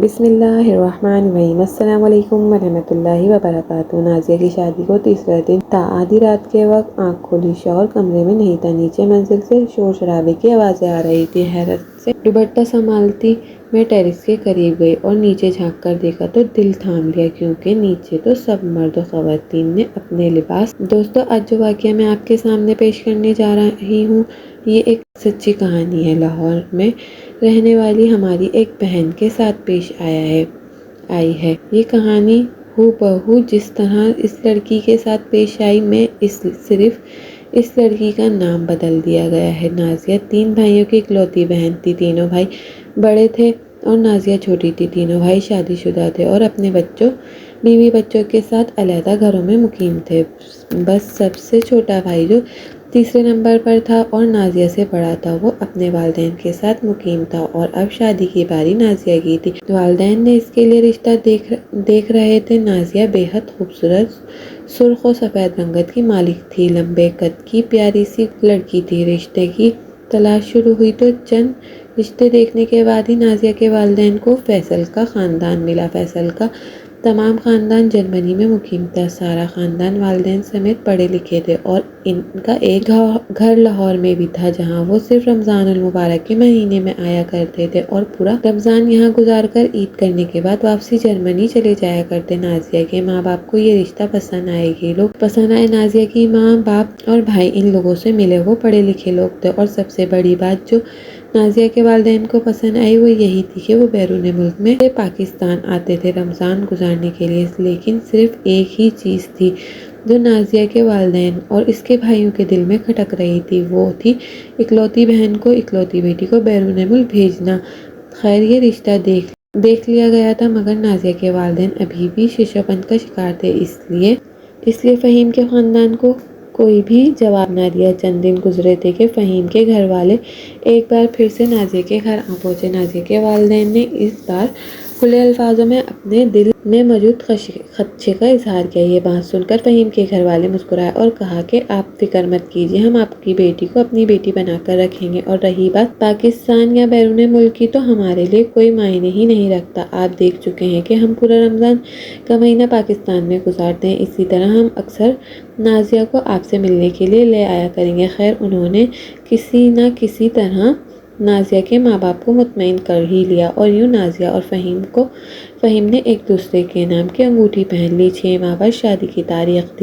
بسم اللہ الرحمن الرحیم۔ السلام علیکم ورحمۃ اللہ وبرکاتہ۔ نازیہ کی شادی کو تیسرا دن تھا۔ آدھی رات کے وقت آنکھ کھولی، شوہر کمرے میں نہیں تھا۔ نیچے منزل سے شور شرابے کی آوازیں آ رہی تھی۔ حیرت سے دوپٹہ سنبھالتی میں ٹیرس کے قریب گئی اور نیچے جھانک کر دیکھا تو دل تھام لیا، کیونکہ نیچے تو سب مرد و خواتین نے اپنے لباس۔ دوستو، آج جو واقعہ میں آپ کے سامنے پیش کرنے جا رہی ہوں، یہ ایک سچی کہانی ہے۔ لاہور میں رہنے والی ہماری ایک بہن کے ساتھ پیش آئی ہے یہ کہانی ہو بہو جس طرح اس لڑکی کے ساتھ پیش آئی۔ میں صرف اس لڑکی کا نام بدل دیا گیا ہے۔ نازیہ 3 بھائیوں کی اکلوتی بہن تھی۔ تینوں بھائی بڑے تھے اور نازیہ چھوٹی تھی۔ تینوں بھائی شادی شدہ تھے اور اپنے بیوی بچوں کے ساتھ علیحدہ گھروں میں مقیم تھے۔ بس سب سے چھوٹا بھائی جو تیسرے نمبر پر تھا اور نازیہ سے بڑا تھا، وہ اپنے والدین کے ساتھ مقیم تھا اور اب شادی کی باری نازیہ کی تھی۔ والدین نے اس کے لیے رشتہ دیکھ رہے تھے۔ نازیہ بے حد خوبصورت سرخ و سفید رنگت کی مالک تھی۔ لمبے قد کی پیاری سی لڑکی تھی۔ رشتے کی تلاش شروع ہوئی تو چند رشتے دیکھنے کے بعد ہی نازیہ کے والدین کو فیصل کا خاندان ملا۔ فیصل کا تمام خاندان جرمنی میں مقیم تھا۔ سارا خاندان والدین سمیت پڑھے لکھے تھے اور ان کا ایک گھر لاہور میں بھی تھا، جہاں وہ صرف رمضان المبارک کے مہینے میں آیا کرتے تھے اور پورا رمضان یہاں گزار کر عید کرنے کے بعد واپسی جرمنی چلے جایا کرتے۔ نازیہ کے ماں باپ کو یہ رشتہ پسند آئے۔ یہ لوگ پسند آئے۔ نازیہ کی ماں باپ اور بھائی ان لوگوں سے ملے، وہ پڑھے لکھے لوگ تھے اور سب سے بڑی بات جو نازیہ کے والدین کو پسند آئی وہ یہی تھی کہ وہ بیرون ملک میں سے پاکستان آتے تھے رمضان گزارنے کے لیے۔ لیکن صرف ایک ہی چیز تھی جو نازیہ کے والدین اور اس کے بھائیوں کے دل میں کھٹک رہی تھی، وہ تھی اکلوتی بہن کو، اکلوتی بیٹی کو بیرون ملک بھیجنا۔ خیر، یہ رشتہ دیکھ لیا گیا تھا، مگر نازیہ کے والدین ابھی بھی ششوپن کا شکار تھے۔ اس لیے فہیم کے خاندان کو کوئی بھی جواب نہ دیا۔ چند دن گزرے تھے کہ فہیم کے گھر والے ایک بار پھر سے نازیہ کے گھر آ پہنچے۔ نازیہ کے والدین نے اس بار کھلے الفاظوں میں اپنے دل میں موجود خدشے کا اظہار کیا۔ یہ بات سن کر فہیم کے گھر والے مسکرائے اور کہا کہ آپ فکر مت کیجیے، ہم آپ کی بیٹی کو اپنی بیٹی بنا کر رکھیں گے، اور رہی بات پاکستان یا بیرون ملک کی تو ہمارے لیے کوئی معنی ہی نہیں رکھتا۔ آپ دیکھ چکے ہیں کہ ہم پورا رمضان کا مہینہ پاکستان میں گزارتے ہیں، اسی طرح ہم اکثر نازیہ کو آپ سے ملنے کے لیے لے آیا کریں گے۔ خیر، انہوں نے کسی نہ کسی طرح نازیہ کے ماں باپ کو مطمئن کر ہی لیا اور یوں نازیہ اور فہیم نے ایک دوسرے کے نام کی انگوٹھی پہن لی۔ 6 ماہ بعد شادی کی تاریخ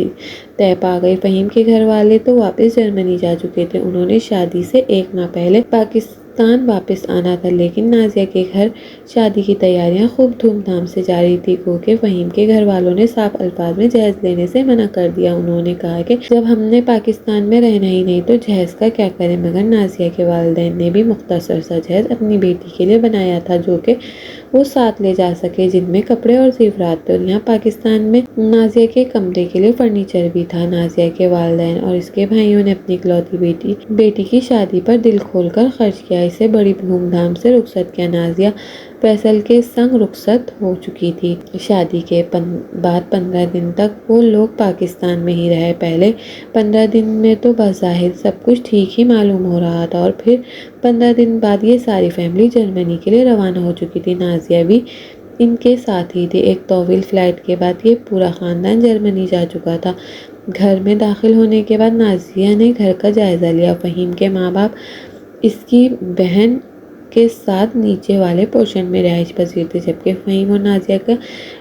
طے پا گئی۔ فہیم کے گھر والے تو واپس جرمنی جا چکے تھے، انہوں نے شادی سے 1 ماہ پہلے پاکستان واپس آنا تھا، لیکن نازیہ کے گھر شادی کی تیاریاں خوب دھوم دھام سے جاری تھی۔ گوکہ فہیم کے گھر والوں نے صاف الفاظ میں جہیز لینے سے منع کر دیا۔ انہوں نے کہا کہ جب ہم نے پاکستان میں رہنا ہی نہیں تو جہیز کا کیا کریں، مگر نازیہ کے والدین نے بھی مختصر سا جہیز اپنی بیٹی کے لیے بنایا تھا، جو کہ وہ ساتھ لے جا سکے، جن میں کپڑے اور زیورات تھے، اور یہاں پاکستان میں نازیہ کے کمرے کے لیے فرنیچر بھی تھا۔ نازیہ کے والدین اور اس کے بھائیوں نے اپنی اکلوتی بیٹی کی شادی پر دل کھول کر خرچ کیا، اسے بڑی دھوم دھام سے رخصت کیا۔ نازیہ فیصل کے سنگ رخصت ہو چکی تھی۔ شادی کے بعد 15 دن تک وہ لوگ پاکستان میں ہی رہے۔ پہلے 15 دن میں تو بظاہر سب کچھ ٹھیک ہی معلوم ہو رہا تھا، اور پھر 15 دن بعد یہ ساری فیملی جرمنی کے لیے روانہ ہو چکی تھی۔ نازیہ بھی ان کے ساتھ ہی تھی۔ ایک طویل فلائٹ کے بعد یہ پورا خاندان جرمنی جا چکا تھا۔ گھر میں داخل ہونے کے بعد نازیہ نے گھر کا جائزہ لیا۔ فہیم کے ماں باپ اس کی بہن کے ساتھ نیچے والے پورشن میں رہائش پذیر تھے، جبکہ فہیم اور نازیہ کا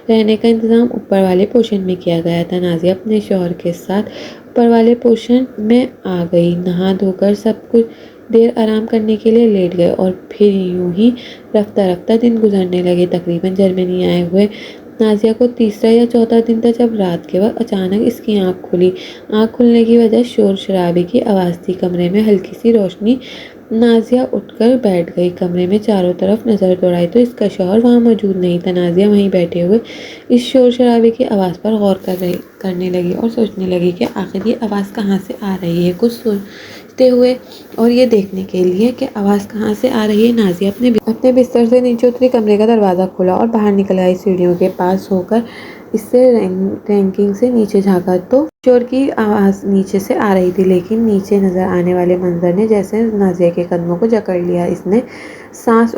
رہنے کا انتظام اوپر والے پورشن میں کیا گیا تھا۔ نازیہ اپنے شوہر کے ساتھ اوپر والے پورشن میں آ گئی۔ نہا دھو کر سب کچھ دیر آرام کرنے کے لیے لیٹ گئے اور پھر یوں ہی رفتہ رفتہ دن گزرنے لگے۔ تقریباً جرمنی آئے ہوئے نازیہ کو تیسرا یا چوتھا دن تھا جب رات کے وقت اچانک اس کی آنکھ کھلی۔ آنکھ کھلنے کی وجہ شور شرابے کی آواز تھی۔ کمرے میں ہلکی سی روشنی۔ نازیہ اٹھ کر بیٹھ گئی۔ کمرے میں چاروں طرف نظر دوڑائی تو اس کا شوہر وہاں موجود نہیں تھا۔ نازیہ وہیں بیٹھے ہوئے اس شور شرابے کی آواز پر غور کرنے لگی اور سوچنے لگی کہ آخر یہ آواز کہاں سے آ رہی ہے۔ کچھ سوچتے ہوئے اور یہ دیکھنے کے لیے کہ آواز کہاں سے آ رہی ہے، نازیہ اپنے بستر سے نیچے اتری، کمرے کا دروازہ کھولا اور باہر نکل آئی۔ سیڑھیوں کے پاس ہو کر اس سے رینکنگ سے نیچے جھانکا تو شور کی آواز نیچے سے آ رہی تھی، لیکن نیچے نظر آنے والے منظر نے جیسے نازیہ کے قدموں کو جکڑ لیا۔ اس نے سانس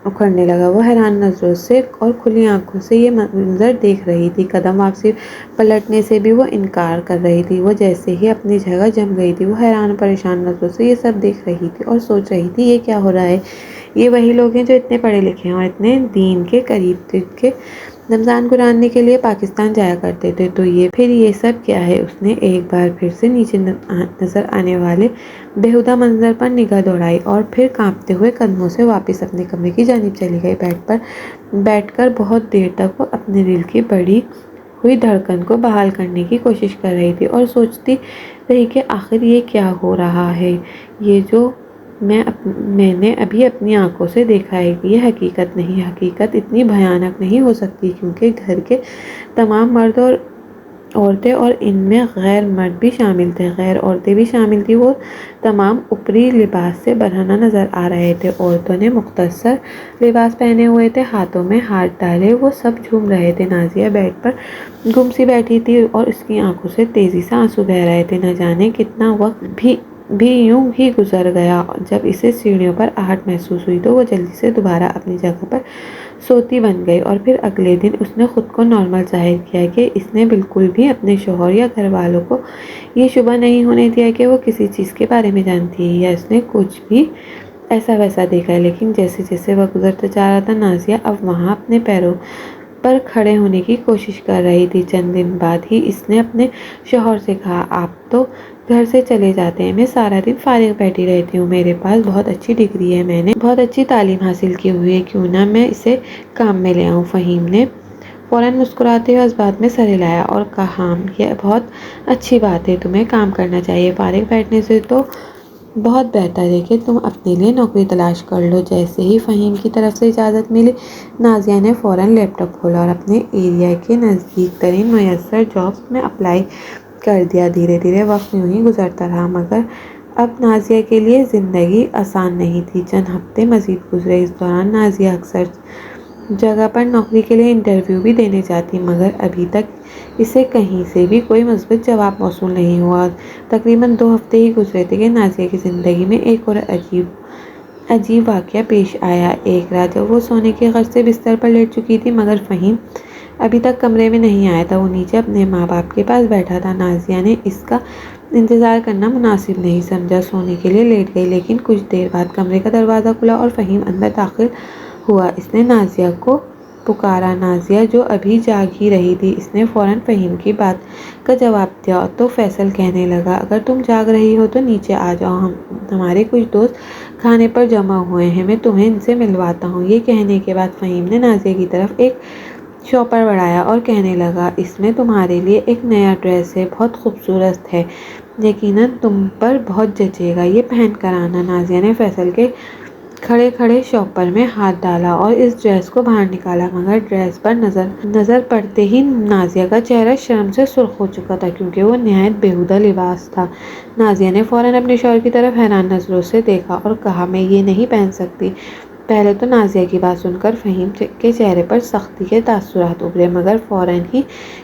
اکھڑنے لگا۔ وہ حیران نظروں سے اور کھلی آنکھوں سے یہ منظر دیکھ رہی تھی۔ قدم واپسی پلٹنے سے بھی وہ انکار کر رہی تھی۔ وہ جیسے ہی اپنی جگہ جم گئی تھی۔ وہ حیران پریشان نظروں سے یہ سب دیکھ رہی تھی اور سوچ رہی تھی یہ کیا ہو رہا ہے؟ یہ وہی لوگ ہیں جو اتنے پڑھے لکھے ہیں اور اتنے دین کے قریب تھے کہ رمضان قرآن کے لیے پاکستان جایا کرتے تھے، تو یہ سب کیا ہے؟ اس نے ایک بار پھر سے نیچے نظر آنے والے بیہودہ منظر پر نگاہ دوڑائی اور پھر کانپتے ہوئے قدموں سے واپس اپنے کمرے کی جانب چلی گئی۔ بیڈ پر بیٹھ کر بہت دیر تک وہ اپنے دل کی بڑھی ہوئی دھڑکن کو بحال کرنے کی کوشش کر رہی تھی اور سوچتی رہی کہ آخر یہ کیا ہو رہا ہے؟ یہ جو میں نے ابھی اپنی آنکھوں سے دیکھا ہے یہ حقیقت نہیں، حقیقت اتنی بھیانک نہیں ہو سکتی، کیونکہ گھر کے تمام مرد اور عورتیں اور ان میں غیر مرد بھی شامل تھے، غیر عورتیں بھی شامل تھیں، وہ تمام اوپری لباس سے برہنہ نظر آ رہے تھے۔ عورتوں نے مختصر لباس پہنے ہوئے تھے، ہاتھوں میں ہاتھ ڈالے وہ سب جھوم رہے تھے۔ نازیہ بیڈ پر گم سی بیٹھی تھی اور اس کی آنکھوں سے تیزی سے آنسو بہہ رہے تھے۔ نہ جانے کتنا وقت بھی یوں ہی گزر گیا۔ جب اسے سیڑھیوں پر آہٹ محسوس ہوئی تو وہ جلدی سے دوبارہ اپنی جگہ پر سوتی بن گئی، اور پھر اگلے دن اس نے خود کو نارمل ظاہر کیا کہ اس نے بالکل بھی اپنے شوہر یا گھر والوں کو یہ شبہ نہیں ہونے دیا کہ وہ کسی چیز کے بارے میں جانتی ہے یا اس نے کچھ بھی ایسا ویسا دیکھا ہے۔ لیکن جیسے جیسے وقت گزرتا جا رہا تھا، نازیہ اب وہاں اپنے پیروں پر کھڑے ہونے کی کوشش کر رہی تھی۔ چند دن بعد ہی اس نے اپنے شوہر سے کہا، آپ تو گھر سے چلے جاتے ہیں، میں سارا دن فارغ بیٹھی رہتی ہوں، میرے پاس بہت اچھی ڈگری ہے، میں نے بہت اچھی تعلیم حاصل کی ہوئی ہے، کیوں نہ میں اسے کام میں لے آؤں؟ فہیم نے فوراً مسکراتے ہوئے اس بات میں سر ہلایا اور کہا، یہ بہت اچھی بات ہے، تمہیں کام کرنا چاہیے، فارغ بیٹھنے سے تو بہت بہتر ہے کہ تم اپنے لیے نوکری تلاش کر لو۔ جیسے ہی فہیم کی طرف سے اجازت ملی، نازیہ نے فوراً لیپ ٹاپ کھولا اور اپنے ایریا کے نزدیک ترین میسر جابس میں اپلائی کر دیا۔ دھیرے دھیرے وقت یوں ہی گزرتا رہا، مگر اب نازیہ کے لیے زندگی آسان نہیں تھی۔ چند ہفتے مزید گزرے، اس دوران نازیہ اکثر جگہ پر نوکری کے لیے انٹرویو بھی دینے جاتی، مگر ابھی تک اسے کہیں سے بھی کوئی مثبت جواب موصول نہیں ہوا۔ تقریباً 2 ہفتے ہی گزرے تھے کہ نازیہ کی زندگی میں ایک اور عجیب واقعہ پیش آیا۔ ایک رات جب وہ سونے کی غرض سے بستر پر لیٹ چکی تھی، مگر فہیم ابھی تک کمرے میں نہیں آیا تھا، وہ نیچے اپنے ماں باپ کے پاس بیٹھا تھا۔ نازیہ نے اس کا انتظار کرنا مناسب نہیں سمجھا، سونے کے لیے لیٹ گئی، لیکن کچھ دیر بعد کمرے کا دروازہ کھلا اور فہیم اندر داخل ہوا۔ اس نے نازیہ کو پکارا۔ نازیہ جو ابھی جاگ ہی رہی تھی، اس نے فوراً فہیم کی بات کا جواب دیا تو فیصل کہنے لگا، اگر تم جاگ رہی ہو تو نیچے آ جاؤ، ہمارے کچھ دوست کھانے پر جمع ہوئے ہیں، میں تمہیں ان سے ملواتا ہوں۔ یہ کہنے کے بعد فہیم نے نازیہ کی طرف ایک شاپر بڑھایا اور کہنے لگا، اس میں تمہارے لیے ایک نیا ڈریس ہے، بہت خوبصورت ہے، یقیناً تم پر بہت جچے گا، یہ پہن کر آنا۔ نازیہ نے فیصل کے کھڑے شاپر میں ہاتھ ڈالا اور اس ڈریس کو باہر نکالا، مگر ڈریس پر نظر پڑتے ہی نازیہ کا چہرہ شرم سے سرخ ہو چکا تھا، کیونکہ وہ نہایت بیہودہ لباس تھا۔ نازیہ نے فوراً اپنے شوہر کی طرف حیران نظروں سے دیکھا اور کہا، میں یہ نہیں پہن سکتی۔ پہلے تو نازیہ کی بات سن کر فہیم کے چہرے پر سختی کے تاثرات ابھرے، مگر فوراً ہی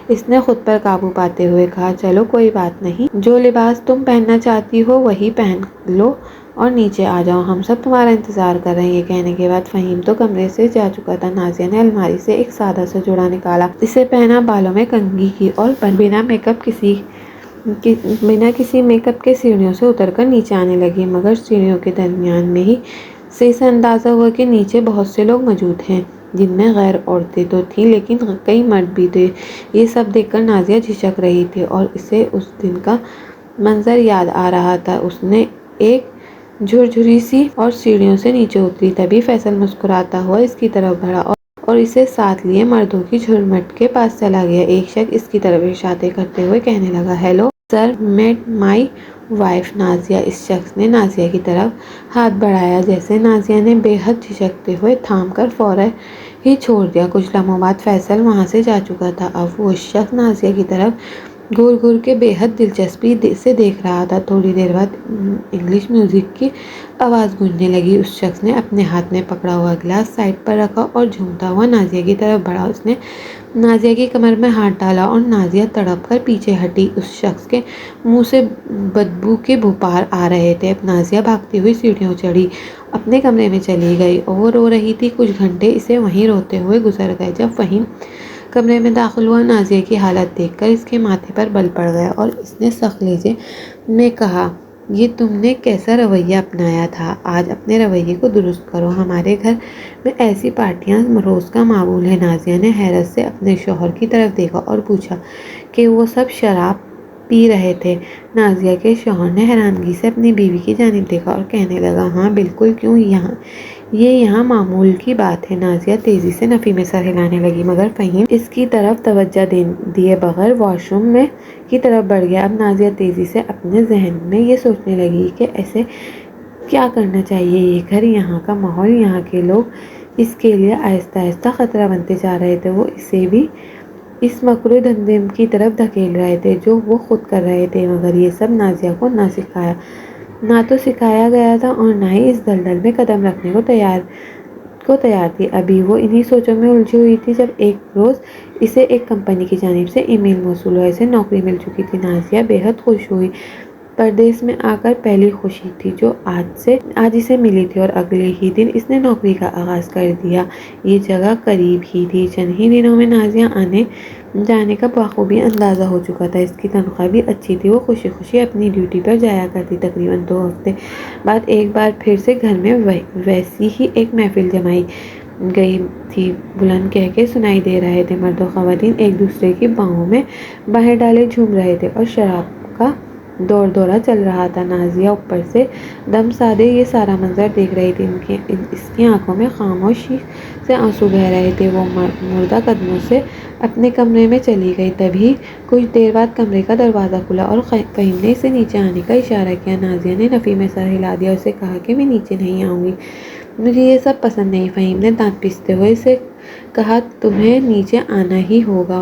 اس نے خود پر قابو پاتے ہوئے کہا، چلو کوئی بات نہیں، جو لباس تم پہننا چاہتی ہو وہی پہن لو اور نیچے آ جاؤ، ہم سب تمہارا انتظار کر رہے ہیں۔ یہ کہنے کے بعد فہیم تو کمرے سے جا چکا تھا۔ نازیہ نے الماری سے ایک سادہ سا جوڑا نکالا، اسے پہنا، بالوں میں کنگھی کی اور بنا کسی میک اپ کے سیڑھیوں سے اتر کر نیچے آنے لگی، مگر سیڑھیوں کے درمیان میں ہی سے اسے اندازہ ہوا کہ نیچے بہت سے لوگ موجود ہیں، جن میں غیر عورتیں تو تھیں لیکن کئی مرد بھی تھے۔ یہ سب دیکھ کر نازیہ جھجک رہی تھی اور اسے اس دن کا منظر یاد آ رہا تھا۔ اس نے ایک جھرجھری سی اور سیڑھیوں سے نیچے اتری، تبھی فیصل مسکراتا ہوا اس کی طرف بڑھا اور اسے ساتھ لیے مردوں کی جھرمٹ کے پاس چلا گیا۔ ایک شخص اس کی طرف اشارے کرتے ہوئے کہنے لگا، hello sir, meet my wife Nazia. اس شخص نے نازیہ کی طرف ہاتھ بڑھایا، جسے نازیہ نے بے حد جھجکتے ہوئے تھام کر فوراً ہی چھوڑ دیا۔ کچھ لمحوں بعد فیصل وہاں سے جا چکا تھا۔ اب وہ شخص نازیہ کی طرف گور گور کے بے حد دلچسپی سے دیکھ رہا تھا۔ تھوڑی دیر بعد انگلش میوزک کی آواز گونجنے لگی۔ اس شخص نے اپنے ہاتھ میں پکڑا ہوا گلاس سائڈ پر رکھا اور جھومتا ہوا نازیہ کی طرف بڑھا۔ اس نے نازیہ کی کمر میں ہاتھ ڈالا اور نازیہ تڑپ کر پیچھے ہٹی۔ اس شخص کے منہ سے بدبو کے بھوپار آ رہے تھے۔ نازیہ بھاگتی ہوئی سیڑھیوں چڑھی، اپنے کمرے میں چلی گئی۔ وہ رو رہی تھی۔ کچھ گھنٹے اسے وہیں روتے ہوئے گزر گئے۔ جب فہیم کمرے میں داخل ہوا، نازیہ کی حالت دیکھ کر اس کے ماتھے پر بل پڑ گیا اور اس نے سخت لہجے میں کہا، یہ تم نے کیسا رویہ اپنایا تھا؟ آج اپنے رویے کو درست کرو۔ ہمارے گھر میں ایسی پارٹیاں روز کا معمول ہے۔ نازیہ نے حیرت سے اپنے شوہر کی طرف دیکھا اور پوچھا کہ وہ سب شراب پی رہے تھے۔ نازیہ کے شوہر نے حیرانگی سے اپنی بیوی کی جانب دیکھا اور کہنے لگا، ہاں بالکل، کیوں، یہ یہاں معمول کی بات ہے۔ نازیہ تیزی سے نفی میں سر ہلانے لگی، مگر فہیم اس کی طرف توجہ دیے بغیر واش روم کی طرف بڑھ گیا۔ اب نازیہ تیزی سے اپنے ذہن میں یہ سوچنے لگی کہ اسے کیا کرنا چاہیے۔ یہ گھر، یہاں کا ماحول، یہاں کے لوگ اس کے لیے آہستہ آہستہ خطرہ بنتے جا رہے تھے۔ وہ اسے بھی اس مکروہ دھندے کی طرف دھکیل رہے تھے جو وہ خود کر رہے تھے، مگر یہ سب نازیہ کو نہ تو سکھایا گیا تھا اور نہ ہی اس دلدل میں قدم رکھنے کو تیار تھی۔ ابھی وہ انہی سوچوں میں الجھی ہوئی تھی جب ایک روز اسے ایک کمپنی کی جانب سے ای میل موصول ہوا۔ اسے نوکری مل چکی تھی۔ نازیہ بے حد خوش ہوئی۔ پردیس میں آ کر پہلی خوشی تھی جو آج اسے ملی تھی، اور اگلے ہی دن اس نے نوکری کا آغاز کر دیا۔ یہ جگہ قریب ہی تھی۔ چند ہی دنوں میں نازیہ آنے جانے کا بخوبی اندازہ ہو چکا تھا۔ اس کی تنخواہ بھی اچھی تھی۔ وہ خوشی خوشی اپنی ڈیوٹی پر جایا کرتی۔ تقریباً 2 ہفتے بعد ایک بار پھر سے گھر میں ویسی ہی ایک محفل جمائی گئی تھی۔ بلند قہقہے سنائی دے رہے تھے۔ مرد و خواتین ایک دوسرے کی باہوں میں باہیں ڈالے جھوم رہے تھے اور شراب کا دور دورہ چل رہا تھا۔ نازیہ اوپر سے دم سادے یہ سارا منظر دیکھ رہی تھی۔ اس کی آنکھوں میں خاموشی سے آنسو بہہ رہے تھے۔ وہ مردہ قدموں سے اپنے کمرے میں چلی گئی۔ تبھی کچھ دیر بعد کمرے کا دروازہ کھلا اور فہیم نے اسے نیچے آنے کا اشارہ کیا۔ نازیہ نے نفی میں سر ہلا دیا اور اسے کہا کہ میں نیچے نہیں آؤں گی، مجھے یہ سب پسند نہیں۔ فہیم نے دانت پیستے ہوئے اسے کہا، تمہیں نیچے آنا ہی ہوگا،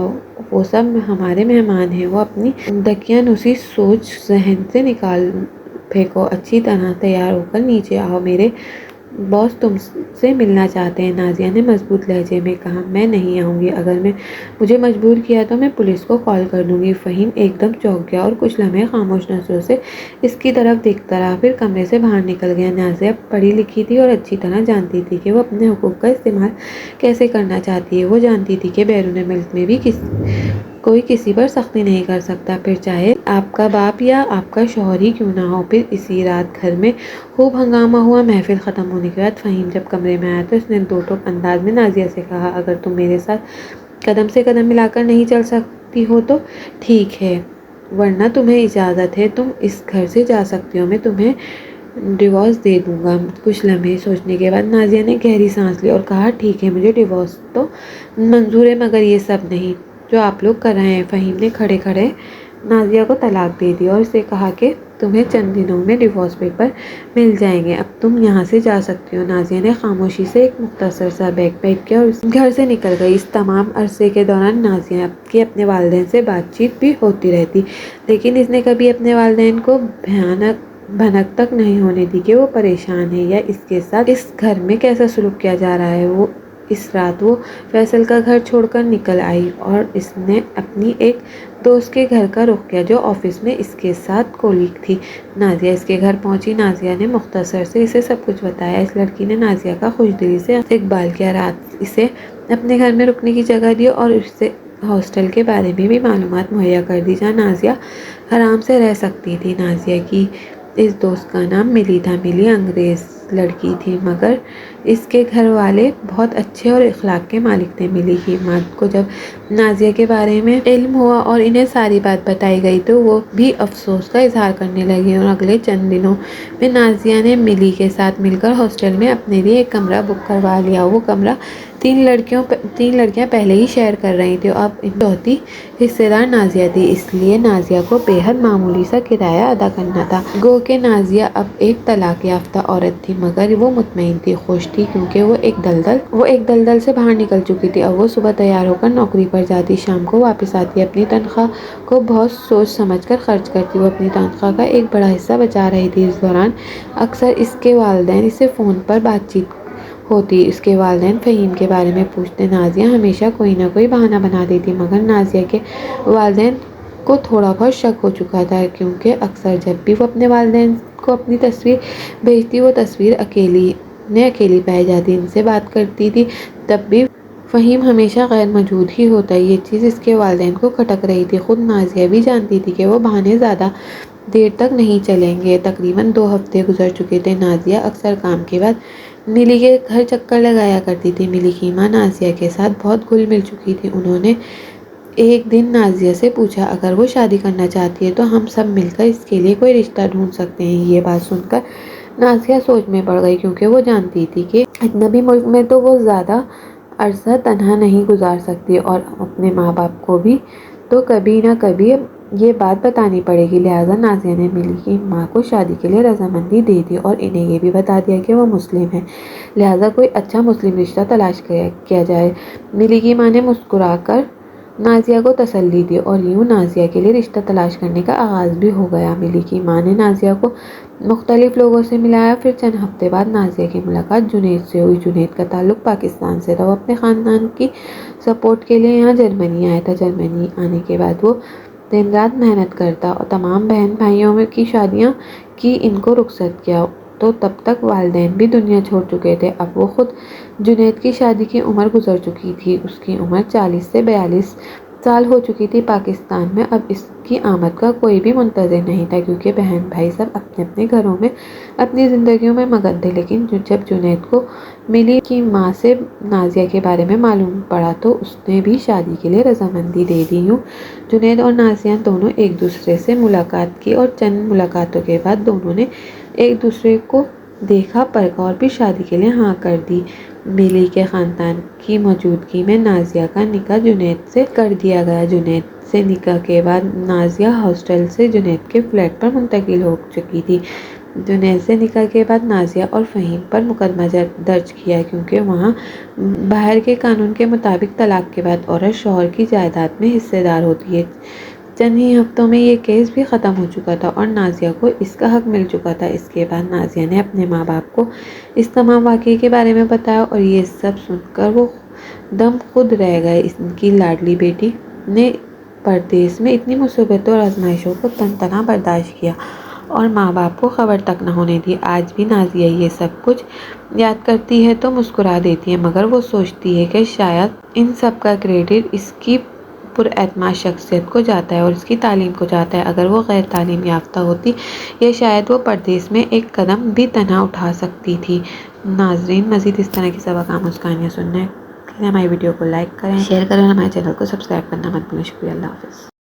وہ سب ہمارے مہمان ہیں۔ وہ اپنی دقیانوسی سوچ ذہن سے نکال پھینکو۔ اچھی طرح تیار ہو کر نیچے آؤ، میرے باس تم سے ملنا چاہتے ہیں۔ نازیہ نے مضبوط لہجے میں کہا، میں نہیں آؤں گی، اگر مجھے مجبور کیا تو میں پولیس کو کال کر دوں گی۔ فہیم ایک دم چونک گیا اور کچھ لمحے خاموش نظروں سے اس کی طرف دیکھتا رہا، پھر کمرے سے باہر نکل گیا۔ نازیہ پڑھی لکھی تھی اور اچھی طرح جانتی تھی کہ وہ اپنے حقوق کا استعمال کیسے کرنا چاہتی ہے۔ وہ جانتی تھی کہ بیرون ملک میں بھی کوئی کسی پر سختی نہیں کر سکتا، پھر چاہے آپ کا باپ یا آپ کا شوہر ہی کیوں نہ ہو۔ پھر اسی رات گھر میں خوب ہنگامہ ہوا۔ محفل ختم ہونے کے بعد فہیم جب کمرے میں آیا تو اس نے دو ٹوک انداز میں نازیہ سے کہا، اگر تم میرے ساتھ قدم سے قدم ملا کر نہیں چل سکتی ہو تو ٹھیک ہے، ورنہ تمہیں اجازت ہے، تم اس گھر سے جا سکتی ہو، میں تمہیں ڈیورس دے دوں گا۔ کچھ لمحے سوچنے کے بعد نازیہ نے گہری سانس لی اور کہا، ٹھیک ہے، مجھے ڈیورس تو منظور ہے، مگر یہ سب نہیں جو آپ لوگ کر رہے ہیں۔ فہیم نے کھڑے کھڑے نازیہ کو طلاق دے دی اور اسے کہا کہ تمہیں چند دنوں میں ڈیورس پیپر مل جائیں گے، اب تم یہاں سے جا سکتی ہو۔ نازیہ نے خاموشی سے ایک مختصر سا بیگ پیک کیا اور گھر سے نکل گئی۔ اس تمام عرصے کے دوران نازیہ کی اپنے والدین سے بات چیت بھی ہوتی رہتی، لیکن اس نے کبھی اپنے والدین کو بھنک تک نہیں ہونے دی کہ وہ پریشان ہے یا اس کے ساتھ اس گھر میں کیسا سلوک کیا جا رہا ہے۔ اس رات وہ فیصل کا گھر چھوڑ کر نکل آئی اور اس نے اپنی ایک دوست کے گھر کا رخ کیا جو آفس میں اس کے ساتھ کولیگ تھی۔ نازیہ اس کے گھر پہنچی۔ نازیہ نے مختصر سے اسے سب کچھ بتایا۔ اس لڑکی نے نازیہ کا خوش دلی سے استقبال کیا، رات اسے اپنے گھر میں رکنے کی جگہ دی اور اسے ہاسٹل کے بارے میں بھی معلومات مہیا کر دی جہاں نازیہ آرام سے رہ سکتی تھی۔ نازیہ کی اس دوست کا نام ملی تھا۔ ملی انگریز لڑکی تھی، مگر اس کے گھر والے بہت اچھے اور اخلاق کے مالک تھے۔ ملی کی ماں کو جب نازیہ کے بارے میں علم ہوا اور انہیں ساری بات بتائی گئی تو وہ بھی افسوس کا اظہار کرنے لگی، اور اگلے چند دنوں میں نازیہ نے ملی کے ساتھ مل کر ہاسٹل میں اپنے لیے ایک کمرہ بک کروا لیا۔ وہ کمرہ 3 لڑکیاں پہلے ہی شیئر کر رہی تھیں، اب ان کی چوتھی حصے دار نازیہ تھی، اس لیے نازیہ کو بے حد معمولی سا کرایہ ادا کرنا تھا۔ گو کہ نازیہ اب ایک طلاق یافتہ عورت تھی، مگر وہ مطمئن تھی، خوش خوش تھی کیونکہ وہ ایک دلدل سے باہر نکل چکی تھی۔ اب وہ صبح تیار ہو کر نوکری پر جاتی، شام کو واپس آتی، اپنی تنخواہ کو بہت سوچ سمجھ کر خرچ کرتی۔ وہ اپنی تنخواہ کا ایک بڑا حصہ بچا رہی تھی۔ اس دوران اکثر اس کے والدین سے فون پر بات چیت ہوتی۔ اس کے والدین فہیم کے بارے میں پوچھتے۔ نازیہ ہمیشہ کوئی نہ کوئی بہانہ بنا دیتی، مگر نازیہ کے والدین کو تھوڑا بہت شک ہو چکا تھا، کیونکہ اکثر جب بھی وہ اپنے والدین کو اپنی تصویر بھیجتی، وہ تصویر اکیلی پائی جاتی۔ ان سے بات کرتی تھی تب بھی فہیم ہمیشہ غیر موجود ہی ہوتا۔ یہ چیز اس کے والدین کو کھٹک رہی تھی۔ خود نازیہ بھی جانتی تھی کہ وہ بہانے زیادہ دیر تک نہیں چلیں گے۔ تقریباً 2 ہفتے گزر چکے تھے۔ نازیہ اکثر کام کے بعد ملی کے گھر چکر لگایا کرتی تھی۔ ملی کی ماں نازیہ کے ساتھ بہت گھل مل چکی تھی۔ انہوں نے ایک دن نازیہ سے پوچھا، اگر وہ شادی کرنا چاہتی ہے تو ہم سب مل کر اس کے لیے کوئی رشتہ ڈھونڈ سکتے ہیں۔ یہ بات سن کر نازیہ سوچ میں پڑ گئی، کیونکہ وہ جانتی تھی کہ اجنبی ملک میں تو وہ زیادہ عرصہ تنہا نہیں گزار سکتی، اور اپنے ماں باپ کو بھی تو کبھی نہ کبھی یہ بات بتانی پڑے گی۔ لہٰذا نازیہ نے ملی کی ماں کو شادی کے لیے رضامندی دے دی اور انہیں یہ بھی بتا دیا کہ وہ مسلم ہیں، لہٰذا کوئی اچھا مسلم رشتہ تلاش کیا جائے۔ ملی کی ماں نے مسکرا کر نازیہ کو تسلی دی، اور یوں نازیہ کے لیے رشتہ تلاش کرنے کا آغاز بھی ہو گیا۔ ملی کی ماں نے نازیہ کو مختلف لوگوں سے ملایا۔ پھر چند ہفتے بعد نازیہ کی ملاقات جنید سے ہوئی۔ جنید کا تعلق پاکستان سے تھا۔ وہ اپنے خاندان کی سپورٹ کے لیے یہاں جرمنی آیا تھا۔ جرمنی آنے کے بعد وہ دن رات محنت کرتا اور تمام بہن بھائیوں کی شادیاں کی، ان کو رخصت کیا تو تب تک والدین بھی دنیا چھوڑ چکے تھے۔ اب وہ خود جنید کی شادی کی عمر گزر چکی تھی۔ اس کی عمر 40 سے 42 سال ہو چکی تھی۔ پاکستان میں اب اس کی آمد کا کوئی بھی منتظر نہیں تھا، کیونکہ بہن بھائی سب اپنے اپنے گھروں میں اپنی زندگیوں میں مگن تھے۔ لیکن جب جنید کو ملی کی ماں سے نازیہ کے بارے میں معلوم پڑا تو اس نے بھی شادی کے لیے رضامندی دے دی۔ یوں جنید اور نازیہ دونوں ایک دوسرے سے ملاقات کی، اور چند ملاقاتوں کے بعد دونوں نے ایک دوسرے کو دیکھا پرکھا اور پھر شادی کے لیے ہاں کر دی۔ ملی کے خاندان کی موجودگی میں نازیہ کا نکاح جنید سے کر دیا گیا۔ جنید سے نکاح کے بعد نازیہ ہاسٹل سے جنید کے فلیٹ پر منتقل ہو چکی تھی۔ جنید سے نکاح کے بعد نازیہ اور فہیم پر مقدمہ درج کیا، کیونکہ وہاں باہر کے قانون کے مطابق طلاق کے بعد عورت شوہر کی جائیداد میں حصہ دار ہوتی ہے۔ چند ہی ہفتوں میں یہ کیس بھی ختم ہو چکا تھا اور نازیہ کو اس کا حق مل چکا تھا۔ اس کے بعد نازیہ نے اپنے ماں باپ کو اس تمام واقعے کے بارے میں بتایا، اور یہ سب سن کر وہ دم خود رہ گئے۔ ان کی لاڈلی بیٹی نے پردیس میں اتنی مصیبتوں اور آزمائشوں کو تن تنہا برداشت کیا اور ماں باپ کو خبر تک نہ ہونے دی۔ آج بھی نازیہ یہ سب کچھ یاد کرتی ہے تو مسکرا دیتی ہے، مگر وہ سوچتی ہے کہ شاید ان سب کا کریڈٹ اس کی پراعتماد شخصیت کو جاتا ہے اور اس کی تعلیم کو جاتا ہے۔ اگر وہ غیر تعلیم یافتہ ہوتی یا شاید وہ پردیس میں ایک قدم بھی تنہا اٹھا سکتی تھی۔ ناظرین، مزید اس طرح کی سبق آموز کہانیاں سننے کے لیے ہماری ویڈیو کو لائک کریں، شیئر کریں اور ہمارے چینل کو سبسکرائب کرنا مت بھولیں۔ شکریہ، اللہ حافظ۔